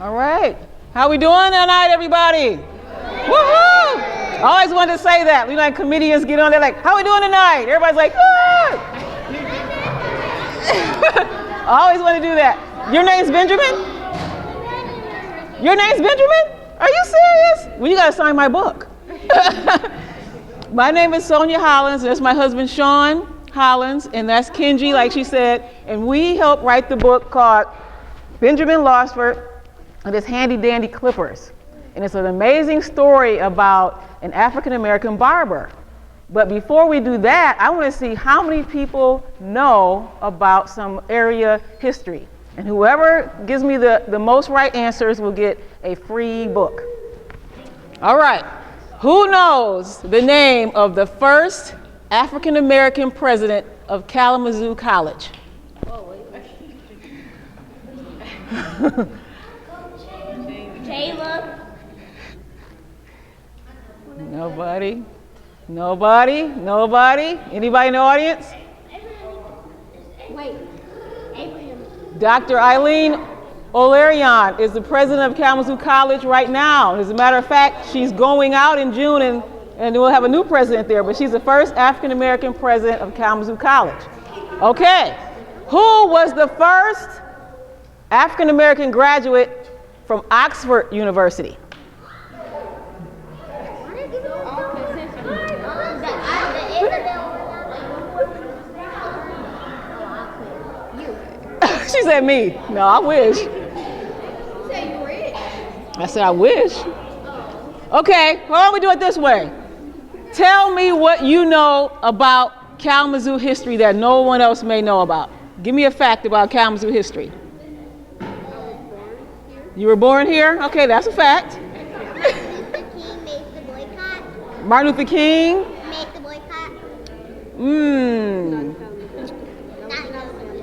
All right. How we doing tonight, everybody? Woohoo! I always wanted to say that. You know, like comedians get on there like, how we doing tonight? Everybody's like, good. I always want to do that. Your name's Benjamin? Your name's Benjamin? Are you serious? Well, you got to sign my book. My name is Sonya Hollins, and that's my husband, Sean Hollins, and that's Kenji, like she said, and we helped write the book called Benjamin Losford and his Handy Dandy Clippers. And it's an amazing story about an African-American barber. But before we do that, I want to see how many people know about some area history. And whoever gives me the most right answers will get a free book. All right. Who knows the name of the first African-American president of Kalamazoo College? Caleb. Nobody? Nobody? Nobody? Anybody in the audience? Wait. Abraham. Dr. Eileen O'Larion is the president of Kalamazoo College right now. As a matter of fact, she's going out in June and we'll have a new president there, but she's the first African-American president of Kalamazoo College. Okay. Who was the first African-American graduate from Oxford University? She said me. No, I wish. You said you rich. I said I wish. Okay, why don't we do it this way? Tell me what you know about Kalamazoo history that no one else may know about. Give me a fact about Kalamazoo history. You were born here? Okay, that's a fact. Martin Luther King made the boycott. Martin Luther King? Made the boycott.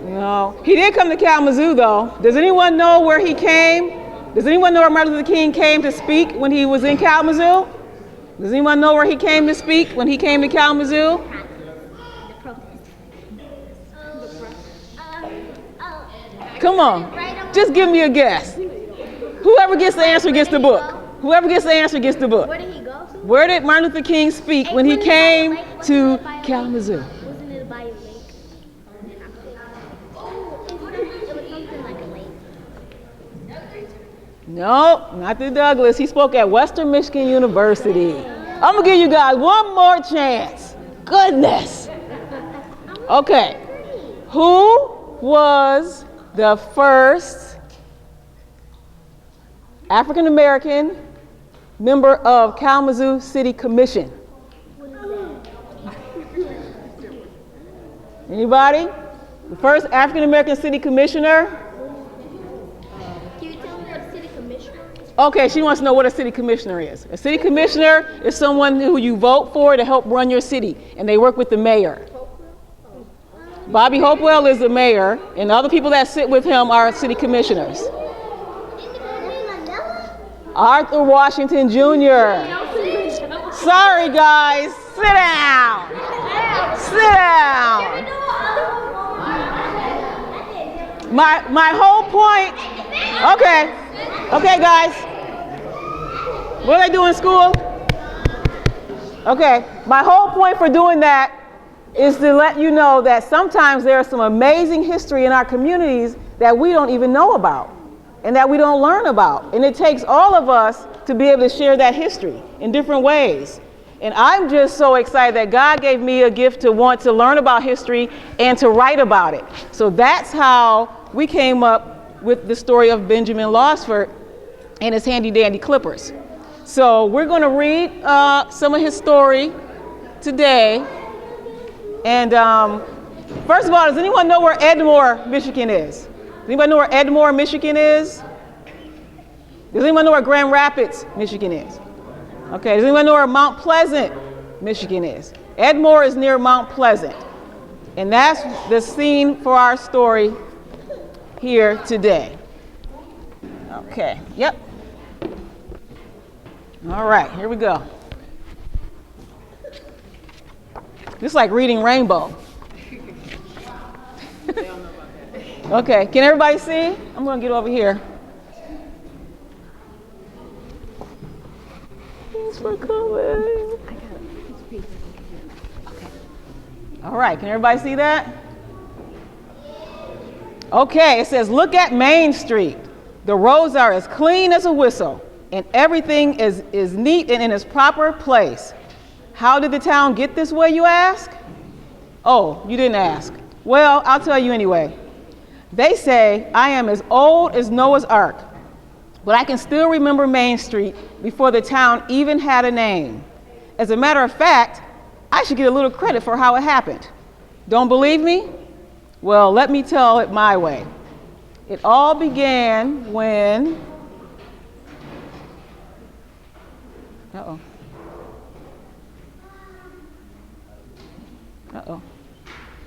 No. He did come to Kalamazoo, though. Does anyone know where he came? Does anyone know where Martin Luther King came to speak when he was in Kalamazoo? Does anyone know where he came to speak when he came to Kalamazoo? Come on. Just give me a guess. Whoever gets the answer gets the book. Whoever gets the answer gets the book. Where did he go to? Where did Martin Luther King speak when he came to Kalamazoo? Wasn't it by a lake? It was something like a lake. No, not the Douglas. He spoke at Western Michigan University. I'm going to give you guys one more chance. Goodness. Okay. Who was the first African-American member of Kalamazoo City Commission? Anybody? The first African-American city commissioner? Can you tell me what a city commissioner is? Okay, she wants to know what a city commissioner is. A city commissioner is someone who you vote for to help run your city, and they work with the mayor. Bobby Hopewell is the mayor, and the other people that sit with him are city commissioners. Arthur Washington Jr. Sorry, guys. Sit down. Sit down. My whole point. Okay. Okay, guys. What do they do in school? Okay. My whole point for doing that is to let you know that sometimes there's some amazing history in our communities that we don't even know about and that we don't learn about. And it takes all of us to be able to share that history in different ways. And I'm just so excited that God gave me a gift to want to learn about history and to write about it. So that's how we came up with the story of Benjamin Losford and his Handy Dandy Clippers. So we're going to read some of his story today. And first of all, does anyone know where Edmore, Michigan is? Does anybody know where Edmore, Michigan is? Does anyone know where Grand Rapids, Michigan is? Okay, does anyone know where Mount Pleasant, Michigan is? Edmore is near Mount Pleasant. And that's the scene for our story here today. Okay, yep. All right, here we go. Just like reading Rainbow. Okay, can everybody see? I'm going to get over here. Thanks for coming. All right, can everybody see that? Okay, it says, look at Main Street. The roads are as clean as a whistle, and everything is neat and in its proper place. How did the town get this way, you ask? Oh, you didn't ask. Well, I'll tell you anyway. They say I am as old as Noah's Ark, but I can still remember Main Street before the town even had a name. As a matter of fact, I should get a little credit for how it happened. Don't believe me? Well, let me tell it my way. It all began when... Uh-oh.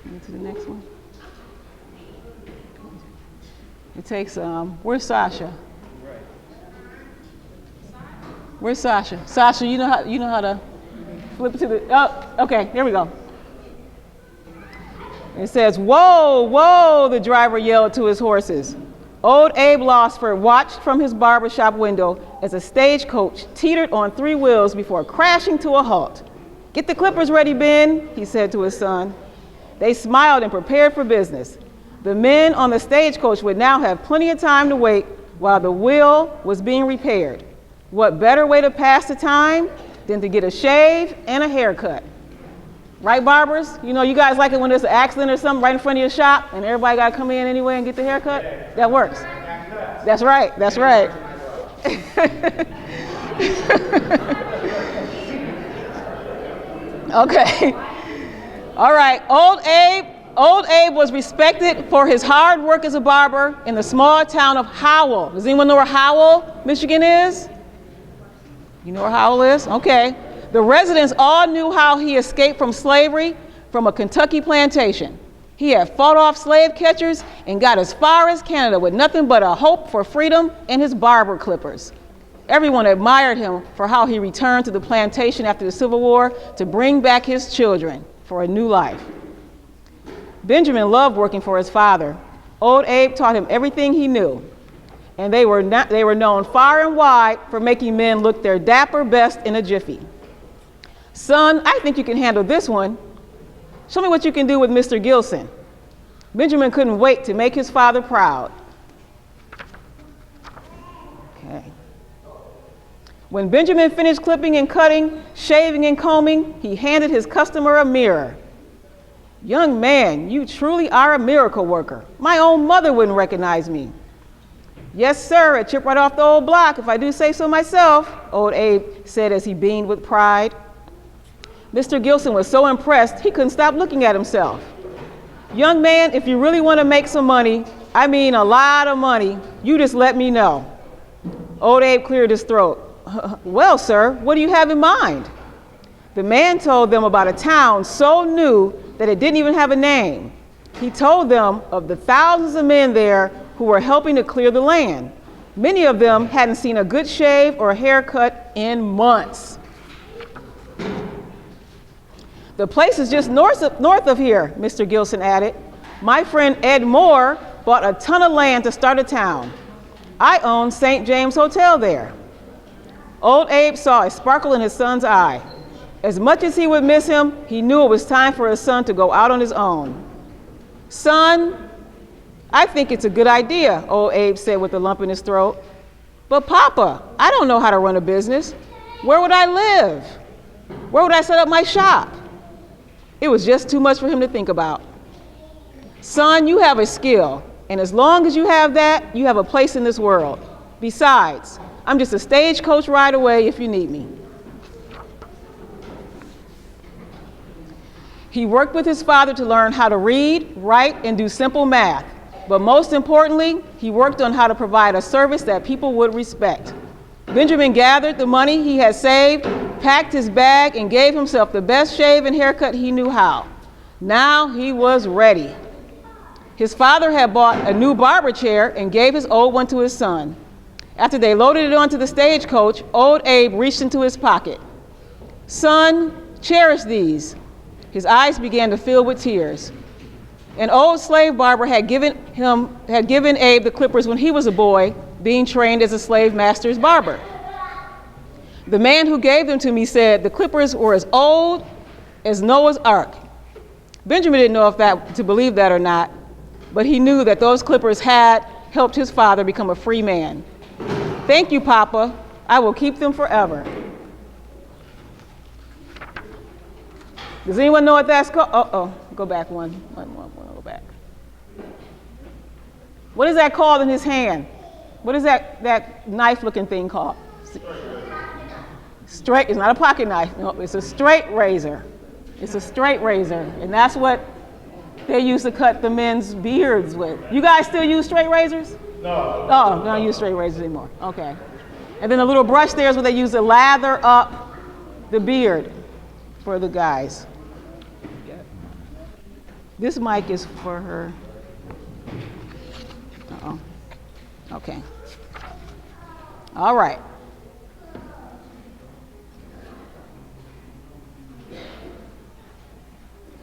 Move to the next one. It takes, where's Sasha? Where's Sasha? Sasha, you know how to flip it to the, oh, okay, here we go. It says, whoa, whoa, the driver yelled to his horses. Old Abe Losford watched from his barbershop window as a stagecoach teetered on 3 wheels before crashing to a halt. Get the clippers ready, Ben, he said to his son. They smiled and prepared for business. The men on the stagecoach would now have plenty of time to wait while the wheel was being repaired. What better way to pass the time than to get a shave and a haircut? Right, barbers? You know, you guys like it when there's an accident or something right in front of your shop and everybody got to come in anyway and get the haircut? That works. That's right. That's right. Okay. All right. Old Abe was respected for his hard work as a barber in the small town of Howell. Does anyone know where Howell, Michigan is? You know where Howell is? Okay. The residents all knew how he escaped from slavery from a Kentucky plantation. He had fought off slave catchers and got as far as Canada with nothing but a hope for freedom and his barber clippers. Everyone admired him for how he returned to the plantation after the Civil War to bring back his children for a new life. Benjamin loved working for his father. Old Abe taught him everything he knew, and they were known far and wide for making men look their dapper best in a jiffy. Son, I think you can handle this one. Show me what you can do with Mr. Gilson. Benjamin couldn't wait to make his father proud. Okay. When Benjamin finished clipping and cutting, shaving and combing, he handed his customer a mirror. Young man, you truly are a miracle worker. My own mother wouldn't recognize me. Yes, sir, a chip right off the old block, if I do say so myself, old Abe said as he beamed with pride. Mr. Gilson was so impressed, he couldn't stop looking at himself. Young man, if you really want to make some money, I mean a lot of money, you just let me know. Old Abe cleared his throat. Well, sir, what do you have in mind? The man told them about a town so new that it didn't even have a name. He told them of the thousands of men there who were helping to clear the land. Many of them hadn't seen a good shave or a haircut in months. The place is just north of here, Mr. Gilson added. My friend Ed Moore bought a ton of land to start a town. I own St. James Hotel there. Old Abe saw a sparkle in his son's eye. As much as he would miss him, he knew it was time for his son to go out on his own. Son, I think it's a good idea, old Abe said with a lump in his throat. But Papa, I don't know how to run a business. Where would I live? Where would I set up my shop? It was just too much for him to think about. Son, you have a skill, and as long as you have that, you have a place in this world. Besides, I'm just a stagecoach ride away if you need me. He worked with his father to learn how to read, write, and do simple math. But most importantly, he worked on how to provide a service that people would respect. Benjamin gathered the money he had saved, packed his bag, and gave himself the best shave and haircut he knew how. Now he was ready. His father had bought a new barber chair and gave his old one to his son. After they loaded it onto the stagecoach, old Abe reached into his pocket. Son, cherish these. His eyes began to fill with tears. An old slave barber had given Abe the clippers when he was a boy, being trained as a slave master's barber. The man who gave them to me said the clippers were as old as Noah's Ark. Benjamin didn't know to believe that or not, but he knew that those clippers had helped his father become a free man. Thank you, Papa. I will keep them forever. Does anyone know what that's called? Go back one. Go back. What is that called in his hand? What is that knife-looking thing called? Straight. It's not a pocket knife. No, it's a straight razor. It's a straight razor, and that's what they used to cut the men's beards with. You guys still use straight razors? No. Oh, they don't use straight razors anymore. Okay. And then the little brush there is what they use to lather up the beard for the guys. This mic is for her. Uh-oh. Okay. All right.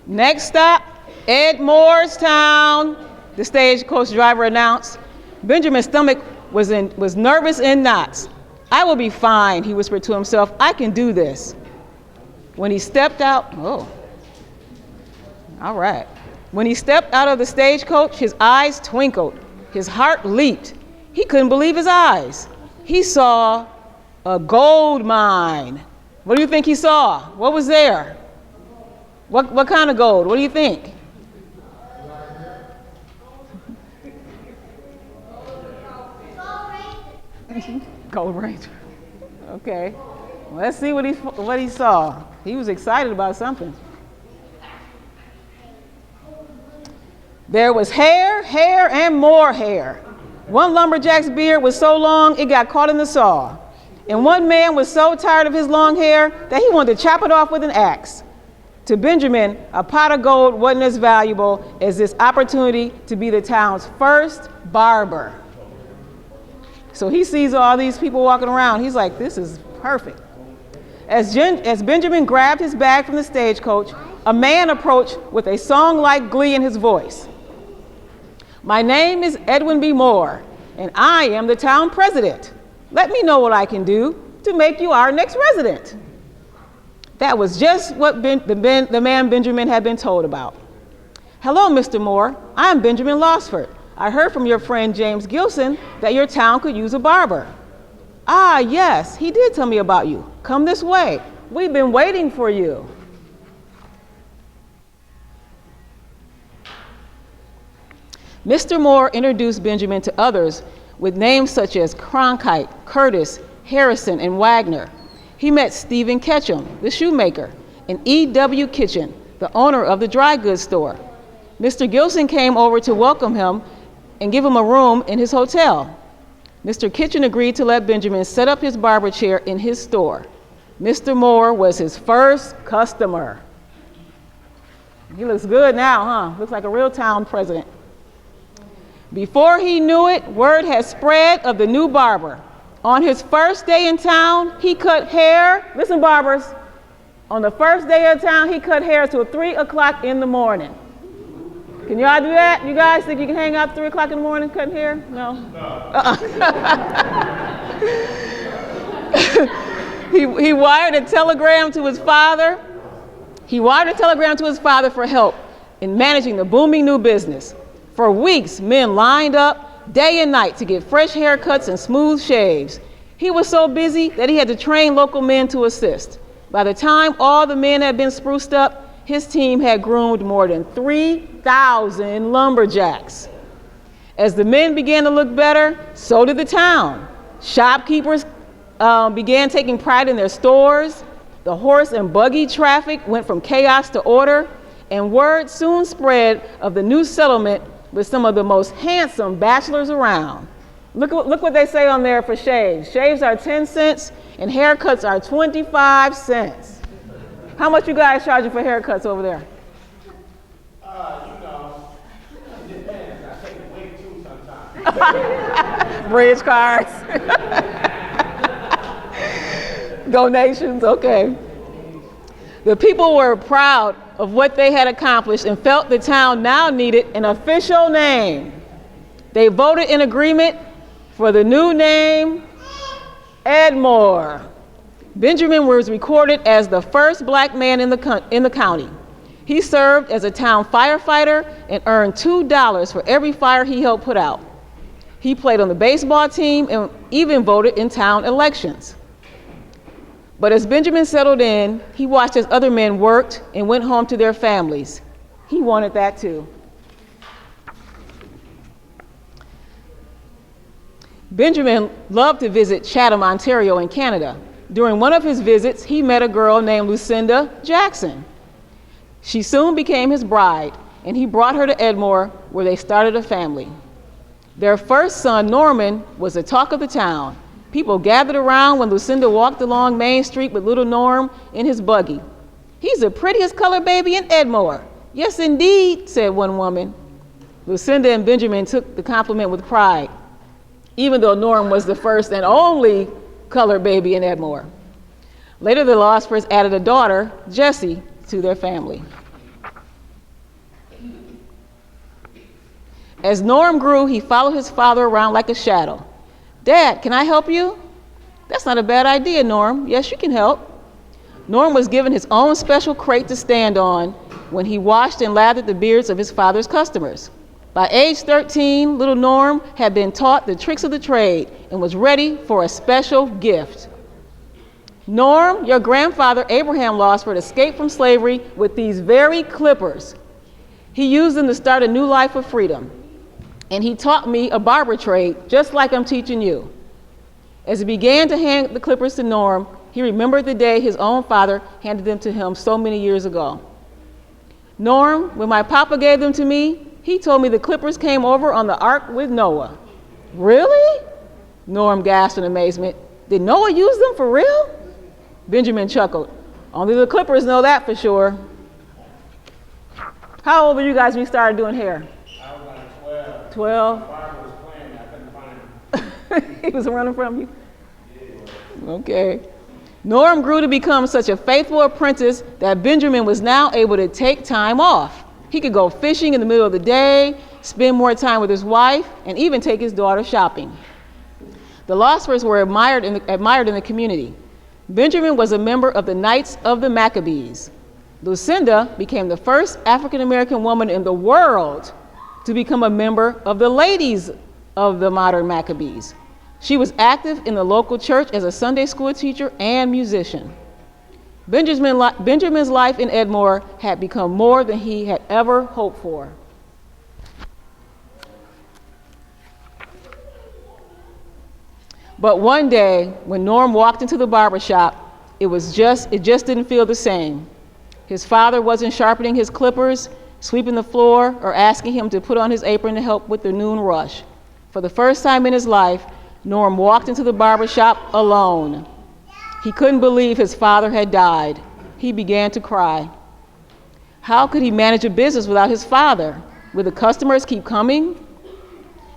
Next stop, Ed Moore's town, the stagecoach driver announced. Benjamin's stomach was nervous in knots. I will be fine, he whispered to himself. I can do this. When he stepped out, all right. When he stepped out of the stagecoach, his eyes twinkled. His heart leaped. He couldn't believe his eyes. He saw a gold mine. What do you think he saw? What was there? What kind of gold? What do you think? Gold Ranger. Okay. Well, let's see what he saw. He was excited about something. There was hair, and more hair. One lumberjack's beard was so long it got caught in the saw. And one man was so tired of his long hair that he wanted to chop it off with an axe. To Benjamin, a pot of gold wasn't as valuable as this opportunity to be the town's first barber. So he sees all these people walking around. He's like, this is perfect. As Benjamin grabbed his bag from the stagecoach, a man approached with a song-like glee in his voice. My name is Edwin B. Moore, and I am the town president. Let me know what I can do to make you our next resident. That was just what the man Benjamin had been told about. Hello, Mr. Moore. I'm Benjamin Losford. I heard from your friend James Gilson that your town could use a barber. Ah, yes, he did tell me about you. Come this way. We've been waiting for you. Mr. Moore introduced Benjamin to others with names such as Cronkite, Curtis, Harrison, and Wagner. He met Stephen Ketchum, the shoemaker, and E.W. Kitchen, the owner of the dry goods store. Mr. Gilson came over to welcome him and give him a room in his hotel. Mr. Kitchen agreed to let Benjamin set up his barber chair in his store. Mr. Moore was his first customer. He looks good now, huh? Looks like a real town president. Before he knew it, word had spread of the new barber. On his first day in town, he cut hair. Listen, barbers. On the first day of town, he cut hair till 3 o'clock in the morning. Can y'all do that? You guys think you can hang out 3 o'clock in the morning cutting hair? No? He wired a telegram to his father. He wired a telegram to his father for help in managing the booming new business. For weeks, men lined up day and night to get fresh haircuts and smooth shaves. He was so busy that he had to train local men to assist. By the time all the men had been spruced up, his team had groomed more than 3,000 lumberjacks. As the men began to look better, so did the town. Shopkeepers began taking pride in their stores. The horse and buggy traffic went from chaos to order, and word soon spread of the new settlement with some of the most handsome bachelors around. Look what they say on there for shaves. Shaves are 10 cents and haircuts are 25 cents. How much you guys charging for haircuts over there? It depends. I take it way too sometimes. Bridge cards. Donations, okay. The people were proud of what they had accomplished and felt the town now needed an official name. They voted in agreement for the new name, Edmore. Benjamin was recorded as the first black man in the county. He served as a town firefighter and earned $2 for every fire he helped put out. He played on the baseball team and even voted in town elections. But as Benjamin settled in, he watched as other men worked and went home to their families. He wanted that too. Benjamin loved to visit Chatham, Ontario in Canada. During one of his visits, he met a girl named Lucinda Jackson. She soon became his bride, and he brought her to Edmore, where they started a family. Their first son, Norman, was the talk of the town. People gathered around when Lucinda walked along Main Street with little Norm in his buggy. "He's the prettiest colored baby in Edmore." "Yes, indeed," said one woman. Lucinda and Benjamin took the compliment with pride, even though Norm was the first and only colored baby in Edmore. Later, the Losfords added a daughter, Jessie, to their family. As Norm grew, he followed his father around like a shadow. "Dad, can I help you?" "That's not a bad idea, Norm. Yes, you can help." Norm was given his own special crate to stand on when he washed and lathered the beards of his father's customers. By age 13, little Norm had been taught the tricks of the trade and was ready for a special gift. "Norm, your grandfather, Abraham Losford, escaped from slavery with these very clippers. He used them to start a new life of freedom. And he taught me a barber trade, just like I'm teaching you." As he began to hand the clippers to Norm, he remembered the day his own father handed them to him so many years ago. "Norm, when my papa gave them to me, he told me the clippers came over on the ark with Noah." "Really?" Norm gasped in amazement. "Did Noah use them for real?" Benjamin chuckled. "Only the clippers know that for sure." How old were you guys when you started doing hair? I was like 12. 12? The barber was playing, I couldn't find him. He was running from you? Okay. Norm grew to become such a faithful apprentice that Benjamin was now able to take time off. He could go fishing in the middle of the day, spend more time with his wife, and even take his daughter shopping. The Losfords were admired in the community. Benjamin was a member of the Knights of the Maccabees. Lucinda became the first African-American woman in the world to become a member of the Ladies of the Modern Maccabees. She was active in the local church as a Sunday school teacher and musician. Benjamin's life in Edmore had become more than he had ever hoped for. But one day, when Norm walked into the barber shop, it just didn't feel the same. His father wasn't sharpening his clippers, sweeping the floor, or asking him to put on his apron to help with the noon rush. For the first time in his life, Norm walked into the barber shop alone. He couldn't believe his father had died. He began to cry. How could he manage a business without his father? Would the customers keep coming?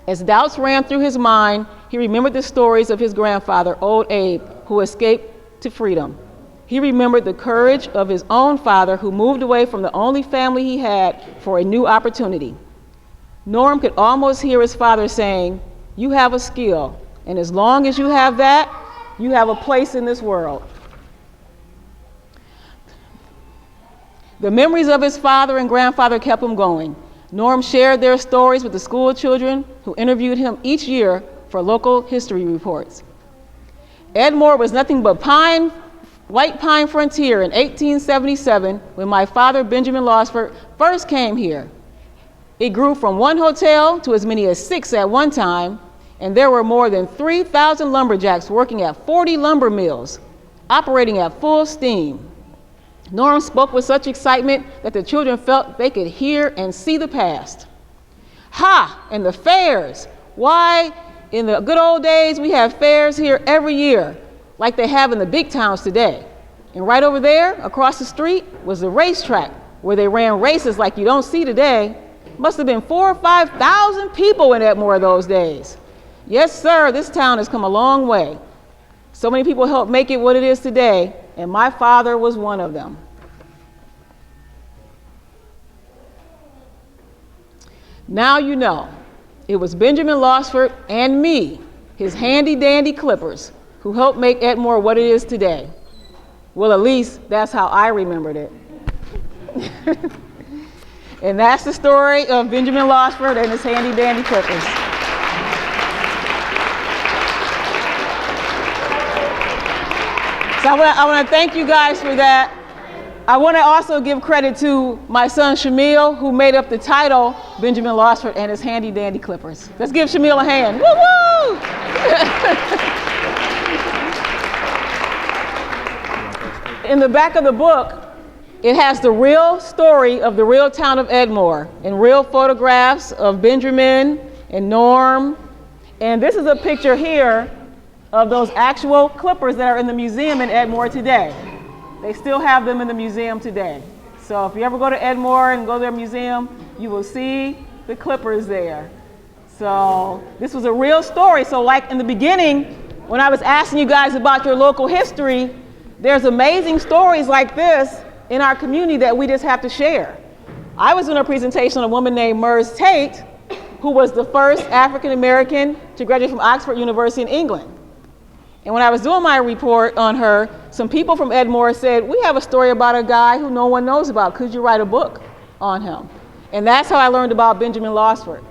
As doubts ran through his mind, he remembered the stories of his grandfather, old Abe, who escaped to freedom. He remembered the courage of his own father, who moved away from the only family he had for a new opportunity. Norm could almost hear his father saying, "You have a skill, and as long as you have that, you have a place in this world." The memories of his father and grandfather kept him going. Norm shared their stories with the school children who interviewed him each year for local history reports. Edmore was nothing but white pine frontier in 1877 when my father, Benjamin Losford, first came here. It grew from one hotel to as many as 6 at one time, and there were more than 3,000 lumberjacks working at 40 lumber mills, operating at full steam. Norm spoke with such excitement that the children felt they could hear and see the past. "Ha! And the fairs! Why, in the good old days, we have fairs here every year, like they have in the big towns today. And right over there, across the street, was the racetrack, where they ran races like you don't see today. Must have been 4,000 or 5,000 people in Edmore those days. Yes, sir, this town has come a long way. So many people helped make it what it is today, and my father was one of them." Now you know, it was Benjamin Losford and me, his handy-dandy clippers, who helped make Edmore what it is today. Well, at least that's how I remembered it. And that's the story of Benjamin Losford and his handy dandy clippers. So I want to thank you guys for that. I want to also give credit to my son Shamil, who made up the title Benjamin Losford and his handy dandy clippers. Let's give Shamil a hand. Woo woo! In the back of the book, it has the real story of the real town of Edmore and real photographs of Benjamin and Norm. And this is a picture here of those actual clippers that are in the museum in Edmore today. They still have them in the museum today. So if you ever go to Edmore and go to their museum, you will see the clippers there. So this was a real story. So like in the beginning, when I was asking you guys about your local history, there's amazing stories like this in our community that we just have to share. I was doing a presentation on a woman named Mers Tate, who was the first African American to graduate from Oxford University in England. And when I was doing my report on her, some people from Edmore said, we have a story about a guy who no one knows about. Could you write a book on him? And that's how I learned about Benjamin Losford.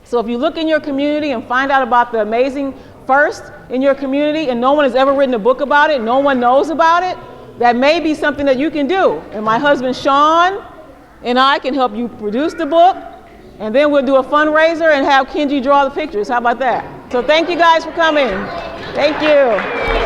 So if you look in your community and find out about the amazing first in your community and no one has ever written a book about it, no one knows about it, that may be something that you can do. And my husband Sean and I can help you produce the book, and then we'll do a fundraiser and have Kenji draw the pictures. How about that? So thank you guys for coming. Thank you.